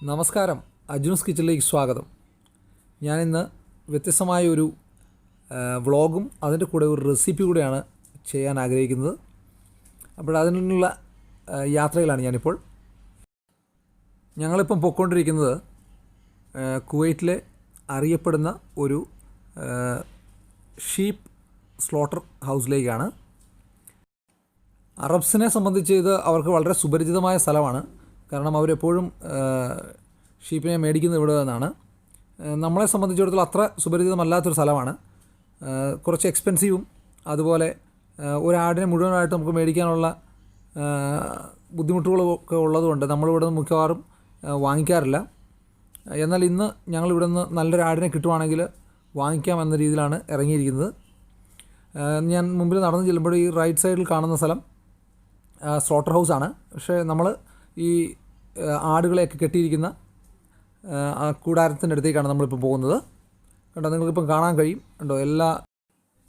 നമസ്കാരം, അജുൻസ് കിച്ചണിലേക്ക് സ്വാഗതം. ഞാനിന്ന് വ്യത്യസ്തമായ ഒരു വ്ളോഗും അതിൻ്റെ കൂടെ ഒരു റെസിപ്പി കൂടെയാണ് ചെയ്യാൻ ആഗ്രഹിക്കുന്നത്. അപ്പോൾ അതിനുള്ള യാത്രയിലാണ് ഞാനിപ്പോൾ. ഞങ്ങളിപ്പം പൊയ്ക്കൊണ്ടിരിക്കുന്നത് കുവൈറ്റിലെ അറിയപ്പെടുന്ന ഒരു ഷീപ്പ് സ്ലോട്ടർ ഹൗസിലേക്കാണ്. അറബ്സിനെ സംബന്ധിച്ച് ഇത് അവർക്ക് വളരെ സുപരിചിതമായ സ്ഥലമാണ്. കാരണം അവരെപ്പോഴും ഷീപ്പിനെ മേടിക്കുന്നത് ഇവിടെ നിന്നാണ്. നമ്മളെ സംബന്ധിച്ചിടത്തോളം അത്ര സുപരിചിതമല്ലാത്തൊരു സ്ഥലമാണ്. കുറച്ച് എക്സ്പെൻസീവും, അതുപോലെ ഒരാടിനെ മുഴുവനായിട്ട് നമുക്ക് മേടിക്കാനുള്ള ബുദ്ധിമുട്ടുകളൊക്കെ ഉള്ളതുകൊണ്ട് നമ്മളിവിടെ നിന്ന് മിക്കവാറും വാങ്ങിക്കാറില്ല. എന്നാൽ ഇന്ന് ഞങ്ങളിവിടെ നിന്ന് നല്ലൊരു ആടിനെ കിട്ടുവാണെങ്കിൽ വാങ്ങിക്കാം എന്ന രീതിയിലാണ് ഇറങ്ങിയിരിക്കുന്നത്. ഞാൻ മുമ്പിൽ നടന്നു ചെല്ലുമ്പോൾ ഈ റൈറ്റ് സൈഡിൽ കാണുന്ന സ്ഥലം സ്ലോട്ടർ ഹൗസാണ്. പക്ഷേ നമ്മൾ ഈ ആടുകളെയൊക്കെ കെട്ടിയിരിക്കുന്ന കൂടാരത്തിൻ്റെ അടുത്തേക്കാണ് നമ്മളിപ്പോൾ പോകുന്നത്. കണ്ടോ, നിങ്ങൾക്കിപ്പം കാണാൻ കഴിയും. കണ്ടോ, എല്ലാ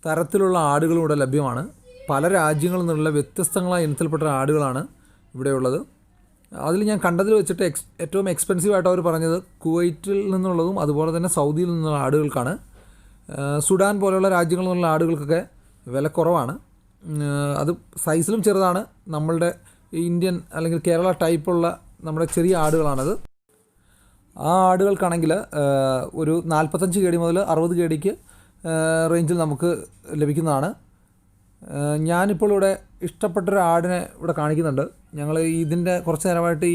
തരത്തിലുള്ള ആടുകളും ഇവിടെ ലഭ്യമാണ്. പല രാജ്യങ്ങളിൽ നിന്നുള്ള വ്യത്യസ്തങ്ങളായ ഇനത്തിൽപ്പെട്ട ആടുകളാണ് ഇവിടെയുള്ളത്. അതിൽ ഞാൻ കണ്ടതിൽ വെച്ചിട്ട് ഏറ്റവും എക്സ്പെൻസീവായിട്ട് അവർ പറഞ്ഞത് കുവൈറ്റിൽ നിന്നുള്ളതും അതുപോലെ തന്നെ സൗദിയിൽ നിന്നുള്ള ആടുകൾക്കാണ്. സുഡാൻ പോലെയുള്ള രാജ്യങ്ങളിൽ നിന്നുള്ള ആടുകൾക്കൊക്കെ വില കുറവാണ്. അത് സൈസിലും ചെറുതാണ്. നമ്മളുടെ ഇന്ത്യൻ അല്ലെങ്കിൽ കേരള ടൈപ്പുള്ള നമ്മുടെ ചെറിയ ആടുകളാണത്. ആ ആടുകൾക്കാണെങ്കിൽ ഒരു 45 KD മുതൽ 60 KDക്ക് റേഞ്ചിൽ നമുക്ക് ലഭിക്കുന്നതാണ്. ഞാനിപ്പോൾ ഇവിടെ ഇഷ്ടപ്പെട്ടൊരു ആടിനെ ഇവിടെ കാണിക്കുന്നുണ്ട്. ഞങ്ങൾ ഇതിൻ്റെ കുറച്ച് നേരമായിട്ട്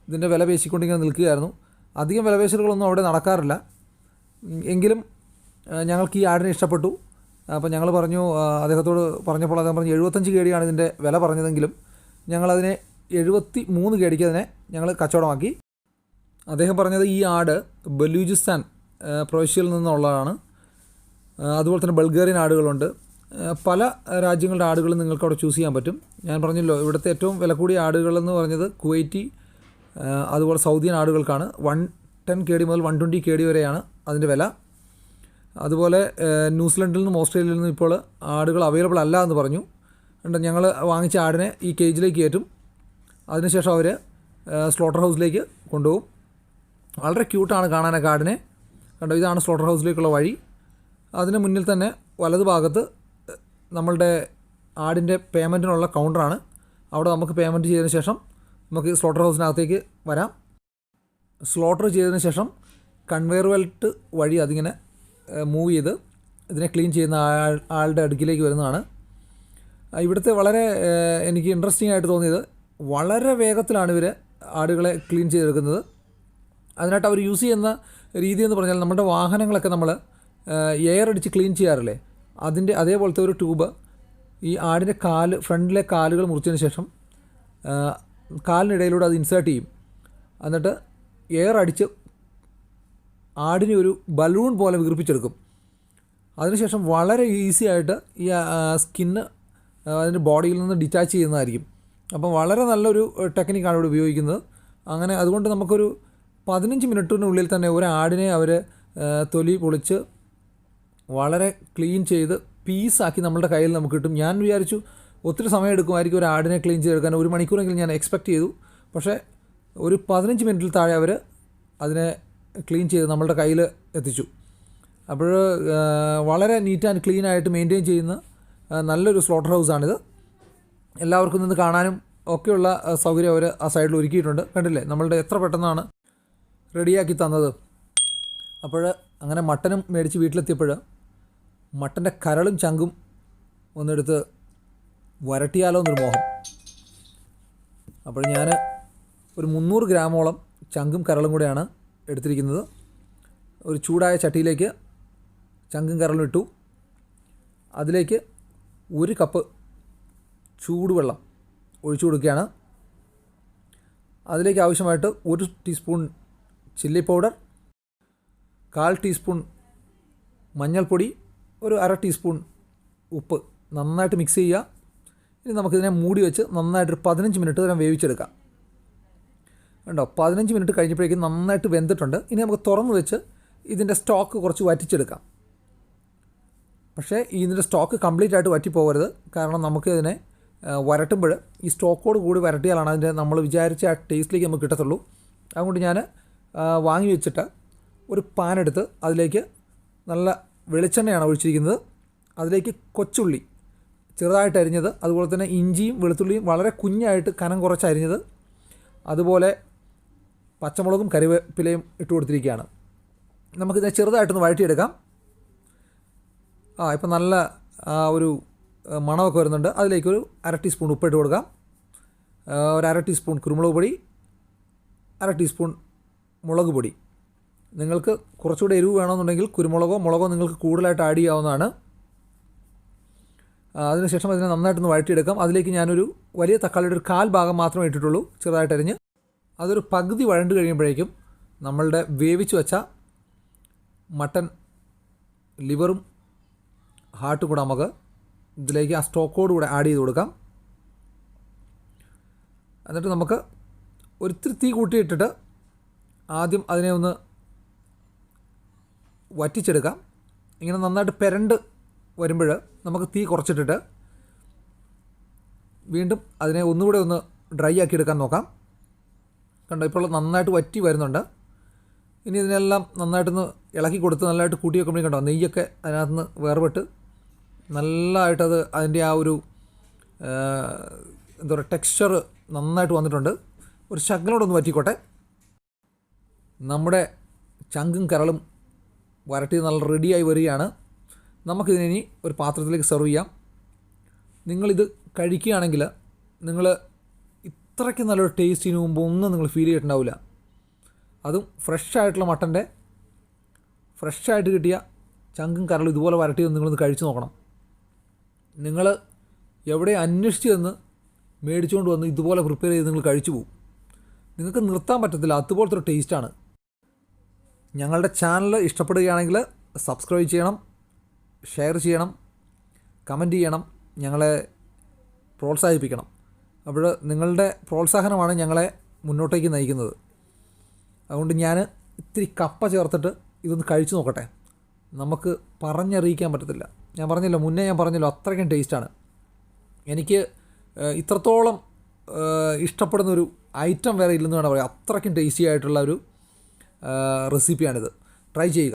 ഇതിൻ്റെ വില പേശിക്കൊണ്ടിങ്ങനെ നിൽക്കുകയായിരുന്നു. അധികം വിലപേശലുകളൊന്നും അവിടെ നടക്കാറില്ല. എങ്കിലും ഞങ്ങൾക്ക് ഈ ആടിനെ ഇഷ്ടപ്പെട്ടു. അപ്പോൾ ഞങ്ങൾ പറഞ്ഞു, അദ്ദേഹത്തോട് പറഞ്ഞപ്പോൾ അദ്ദേഹം പറഞ്ഞു 75 KD ആണ് ഇതിൻ്റെ വില പറഞ്ഞതെങ്കിലും ഞങ്ങളതിനെ 73 KDക്ക് അതിനെ ഞങ്ങൾ കച്ചവടമാക്കി. അദ്ദേഹം പറഞ്ഞത് ഈ ആട് ബലൂചിസ്ഥാൻ പ്രവിശ്യയിൽ നിന്നുള്ളതാണ്. അതുപോലെ തന്നെ ബൾഗേറിയൻ ആടുകളുണ്ട്. പല രാജ്യങ്ങളുടെ ആടുകൾ നിങ്ങൾക്ക് അവിടെ ചൂസ് ചെയ്യാൻ പറ്റും. ഞാൻ പറഞ്ഞല്ലോ, ഇവിടുത്തെ ഏറ്റവും വില കൂടിയ ആടുകളെന്ന് പറഞ്ഞത് കുവൈറ്റി അതുപോലെ സൗദിയൻ ആടുകൾക്കാണ്. 110 KD മുതൽ 120 KD വരെയാണ് അതിൻ്റെ വില. അതുപോലെ ന്യൂസിലൻഡിൽ നിന്നും ഓസ്ട്രേലിയയിൽ നിന്നും ഇപ്പോൾ ആടുകൾ അവൈലബിൾ അല്ല എന്ന് പറഞ്ഞു. ഞങ്ങൾ വാങ്ങിച്ച ആടിനെ ഈ കേജിലേക്ക് കയറ്റും. അതിനുശേഷം അവർ സ്ലോട്ടർ ഹൗസിലേക്ക് കൊണ്ടുപോകും. വളരെ ക്യൂട്ടാണ് കാണാനൊക്കെ ആടിനെ. കണ്ടോ, ഇതാണ് സ്ലോട്ടർ ഹൗസിലേക്കുള്ള വഴി. അതിന് മുന്നിൽ തന്നെ വലതു ഭാഗത്ത് നമ്മളുടെ ആടിൻ്റെ പേയ്മെൻറ്റിനുള്ള കൗണ്ടറാണ്. അവിടെ നമുക്ക് പേയ്മെൻറ്റ് ചെയ്തതിന് ശേഷം നമുക്ക് സ്ലോട്ടർ ഹൗസിനകത്തേക്ക് വരാം. സ്ലോട്ടർ ചെയ്തതിന് ശേഷം കൺവെയർ ബെൽറ്റ് വഴി അതിങ്ങനെ മൂവ് ചെയ്ത് ഇതിനെ ക്ലീൻ ചെയ്യുന്ന ആളുടെ അടുക്കിലേക്ക് വരുന്നതാണ്. ഇവിടുത്തെ വളരെ എനിക്ക് ഇൻട്രസ്റ്റിംഗ് ആയിട്ട് തോന്നിയത്, വളരെ വേഗത്തിലാണ് ഇവർ ആടുകളെ ക്ലീൻ ചെയ്തെടുക്കുന്നത്. അതിനായിട്ട് അവർ യൂസ് ചെയ്യുന്ന രീതി എന്ന് പറഞ്ഞാൽ, നമ്മുടെ വാഹനങ്ങളൊക്കെ നമ്മൾ എയർ അടിച്ച് ക്ലീൻ ചെയ്യാറില്ലേ, അതിൻ്റെ അതേപോലത്തെ ഒരു ട്യൂബ് ഈ ആടിൻ്റെ ഫ്രണ്ടിലെ കാലുകൾ മുറിച്ചതിന് ശേഷം കാലിനിടയിലൂടെ അത് ഇൻസേർട്ട് ചെയ്യും. എന്നിട്ട് എയർ അടിച്ച് ആടിനെ ഒരു ബലൂൺ പോലെ വീർപ്പിച്ചെടുക്കും. അതിനുശേഷം വളരെ ഈസി ആയിട്ട് ഈ സ്കിന്ന് അതിൻ്റെ ബോഡിയിൽ നിന്ന് ഡിറ്റാച്ച് ചെയ്യുന്നതായിരിക്കും. അപ്പം വളരെ നല്ലൊരു ടെക്നിക്കാണ് ഇവിടെ ഉപയോഗിക്കുന്നത്. അങ്ങനെ അതുകൊണ്ട് നമുക്കൊരു 15 മിനിറ്റിനുള്ളിൽ തന്നെ ഒരു ആടിനെ അവർ തൊലി പൊളിച്ച് വളരെ ക്ലീൻ ചെയ്ത് പീസാക്കി നമ്മളുടെ കയ്യിൽ നമുക്ക് കിട്ടും. ഞാൻ വിചാരിച്ചു ഒത്തിരി സമയം എടുക്കുമായിരിക്കും ഒരു ആടിനെ ക്ലീൻ ചെയ്തെടുക്കാൻ. 1 മണിക്കൂറെങ്കിലും ഞാൻ എക്സ്പെക്റ്റ് ചെയ്തു. പക്ഷേ ഒരു 15 മിനിറ്റിൽ താഴെ അവർ അതിനെ ക്ലീൻ ചെയ്ത് നമ്മളുടെ കയ്യിൽ എത്തിച്ചു. അപ്പോൾ വളരെ നീറ്റ് ആൻഡ് ക്ലീൻ ആയിട്ട് മെയിൻറ്റെയിൻ ചെയ്യുന്ന നല്ലൊരു സ്ലോട്ടർ ഹൗസാണിത്. എല്ലാവർക്കും നിന്ന് കാണാനും ഒക്കെയുള്ള സൗകര്യം അവർ ആ സൈഡിൽ ഒരുക്കിയിട്ടുണ്ട്. കണ്ടില്ലേ, നമ്മളുടെ എത്ര പെട്ടെന്നാണ് റെഡിയാക്കി തന്നത്. അപ്പോൾ അങ്ങനെ മട്ടനും മേടിച്ച് വീട്ടിലെത്തിയപ്പോൾ മട്ടൻ്റെ കരളും ചങ്കും ഒന്നെടുത്ത് വരട്ടിയാലോ എന്നൊരു മോഹം. അപ്പോൾ ഞാൻ ഒരു 300 ഗ്രാമോളം ചങ്കും കരളും കൂടെയാണ് എടുത്തിരിക്കുന്നത്. ഒരു ചൂടായ ചട്ടിയിലേക്ക് ചങ്കും കരളും ഇട്ടു. അതിലേക്ക് 1 കപ്പ് ചൂടുവെള്ളം ഒഴിച്ചു കൊടുക്കുകയാണ്. അതിലേക്ക് ആവശ്യമായിട്ട് 1 ടീസ്പൂൺ ചില്ലി പൗഡർ, 1/4 ടീസ്പൂൺ മഞ്ഞൾപ്പൊടി, ഒരു 1/2 ടീസ്പൂൺ ഉപ്പ് നന്നായിട്ട് മിക്സ് ചെയ്യുക. ഇനി നമുക്കിതിനെ മൂടി വെച്ച് നന്നായിട്ടൊരു 15 മിനിറ്റ് നേരം വേവിച്ചെടുക്കാം. കണ്ടോ, 15 മിനിറ്റ് കഴിഞ്ഞപ്പോഴേക്കും നന്നായിട്ട് വെന്തിട്ടുണ്ട്. ഇനി നമുക്ക് തുറന്ന് വെച്ച് ഇതിൻ്റെ സ്റ്റോക്ക് കുറച്ച് വറ്റിച്ചെടുക്കാം. പക്ഷേ ഇതിൻ്റെ സ്റ്റോക്ക് കംപ്ലീറ്റ് ആയിട്ട് വറ്റിപ്പോകരുത്. കാരണം നമുക്ക് ഇതിനെ വരട്ടുമ്പോൾ ഈ സ്റ്റോക്കോട് കൂടി വരട്ടിയാലാണ് അതിൻ്റെ നമ്മൾ വിചാരിച്ച ആ ടേസ്റ്റിലേക്ക് നമുക്ക് കിട്ടത്തുള്ളൂ. അതുകൊണ്ട് ഞാൻ വാങ്ങി വെച്ചിട്ട് ഒരു പാനെടുത്ത് അതിലേക്ക് നല്ല വെളിച്ചെണ്ണയാണ് ഒഴിച്ചിരിക്കുന്നത്. അതിലേക്ക് കൊച്ചുള്ളി ചെറുതായിട്ട് അരിഞ്ഞത്, അതുപോലെ തന്നെ ഇഞ്ചിയും വെളുത്തുള്ളിയും വളരെ കുഞ്ഞായിട്ട് കനം കുറച്ച് അരിഞ്ഞത്, അതുപോലെ പച്ചമുളകും കറിവേപ്പിലയും ഇട്ട് കൊടുത്തിരിക്കുകയാണ്. നമുക്കിതിനെ ചെറുതായിട്ടൊന്ന് വഴറ്റിയെടുക്കാം. ഇപ്പം നല്ല ഒരു മണമൊക്കെ വരുന്നുണ്ട്. അതിലേക്കൊരു 1/2 ടീസ്പൂൺ ഉപ്പിട്ട് കൊടുക്കാം. ഒരു 1/2 ടീസ്പൂൺ കുരുമുളക് പൊടി, 1/2 ടീസ്പൂൺ മുളക് പൊടി. നിങ്ങൾക്ക് കുറച്ചുകൂടെ എരിവ് വേണമെന്നുണ്ടെങ്കിൽ മുളകോ നിങ്ങൾക്ക് കൂടുതലായിട്ട് ആഡ് ചെയ്യാവുന്നതാണ്. അതിനുശേഷം അതിനെ നന്നായിട്ടൊന്ന് വഴറ്റിയെടുക്കാം. അതിലേക്ക് ഞാനൊരു വലിയ തക്കാളിയുടെ ഒരു 1/4 ഭാഗം മാത്രമേ ഇട്ടിട്ടുള്ളൂ, ചെറുതായിട്ട് അരിഞ്ഞ്. അതൊരു പകുതി വഴണ്ട് കഴിയുമ്പോഴേക്കും നമ്മളുടെ വേവിച്ച് വെച്ച മട്ടൻ ലിവറും ഹാർട്ടും കൂടെ നമുക്ക് ഇതിലേക്ക് ആ സ്റ്റോക്കോട് കൂടെ ആഡ് ചെയ്ത് കൊടുക്കാം. എന്നിട്ട് നമുക്ക് ഒരിത്തിരി തീ കൂട്ടിയിട്ടിട്ട് ആദ്യം അതിനെ ഒന്ന് വറ്റിച്ചെടുക്കാം. ഇങ്ങനെ നന്നായിട്ട് പെരണ്ട് വരുമ്പോൾ നമുക്ക് തീ കുറച്ചിട്ടിട്ട് വീണ്ടും അതിനെ ഒന്നുകൂടെ ഒന്ന് ഡ്രൈ ആക്കി എടുക്കാൻ നോക്കാം. കണ്ടോ, ഇപ്പോൾ നന്നായിട്ട് വറ്റി വരുന്നുണ്ട്. ഇനി ഇതിനെല്ലാം നന്നായിട്ടൊന്ന് ഇളക്കി കൊടുത്ത് നല്ലതായിട്ട് കൂട്ടി വെക്കുമ്പോഴേക്കും കണ്ടോ നെയ്യൊക്കെ അതിനകത്ത് നിന്ന് വേർപെട്ട് നല്ലതായിട്ടത് അതിൻ്റെ ആ ഒരു എന്താ പറയുക ടെക്സ്ചർ നന്നായിട്ട് വന്നിട്ടുണ്ട്. ഒരു ശകലോടൊന്ന് വറ്റിക്കോട്ടെ. നമ്മുടെ ചങ്കും കരളും വരട്ടി നല്ല റെഡിയായി വരികയാണ്. നമുക്കിതിനി ഒരു പാത്രത്തിലേക്ക് സെർവ് ചെയ്യാം. നിങ്ങളിത് കഴിക്കുകയാണെങ്കിൽ നിങ്ങൾ ഇത്രയ്ക്ക് നല്ലൊരു ടേസ്റ്റിന് മുമ്പ് ഒന്നും നിങ്ങൾ ഫീൽ ചെയ്തിട്ടുണ്ടാവില്ല. അതും ഫ്രഷായിട്ടുള്ള മട്ടൻ്റെ ഫ്രഷായിട്ട് കിട്ടിയ ചങ്കും കരളും ഇതുപോലെ വരട്ടിയത് നിങ്ങളൊന്ന് കഴിച്ചു നോക്കണം. നിങ്ങൾ എവിടെ അന്വേഷിച്ച് ചെന്ന് മേടിച്ചുകൊണ്ട് വന്ന് ഇതുപോലെ പ്രിപ്പയർ ചെയ്ത് നിങ്ങൾ കഴിച്ചു പോകും. നിങ്ങൾക്ക് നിർത്താൻ പറ്റത്തില്ല, അതുപോലത്തെ ഒരു ടേസ്റ്റാണ്. ഞങ്ങളുടെ ചാനൽ ഇഷ്ടപ്പെടുകയാണെങ്കിൽ സബ്സ്ക്രൈബ് ചെയ്യണം, ഷെയർ ചെയ്യണം, കമൻറ്റ് ചെയ്യണം, ഞങ്ങളെ പ്രോത്സാഹിപ്പിക്കണം. അപ്പോൾ നിങ്ങളുടെ പ്രോത്സാഹനമാണ് ഞങ്ങളെ മുന്നോട്ടേക്ക് നയിക്കുന്നത്. അതുകൊണ്ട് ഞാൻ ഇത്തിരി കപ്പ ചേർത്തിട്ട് ഇതൊന്ന് കഴിച്ചു നോക്കട്ടെ. നമുക്ക് പറഞ്ഞറിയിക്കാൻ പറ്റത്തില്ല. മുന്നേ ഞാൻ പറഞ്ഞല്ലോ അത്രയ്ക്കും ടേസ്റ്റാണ്. എനിക്ക് ഇത്രത്തോളം ഇഷ്ടപ്പെടുന്നൊരു ഐറ്റം വേറെ ഇല്ലെന്ന് വേണം പറയാം. അത്രയ്ക്കും ടേസ്റ്റി ആയിട്ടുള്ള ഒരു റെസിപ്പിയാണിത്. ട്രൈ ചെയ്യുക.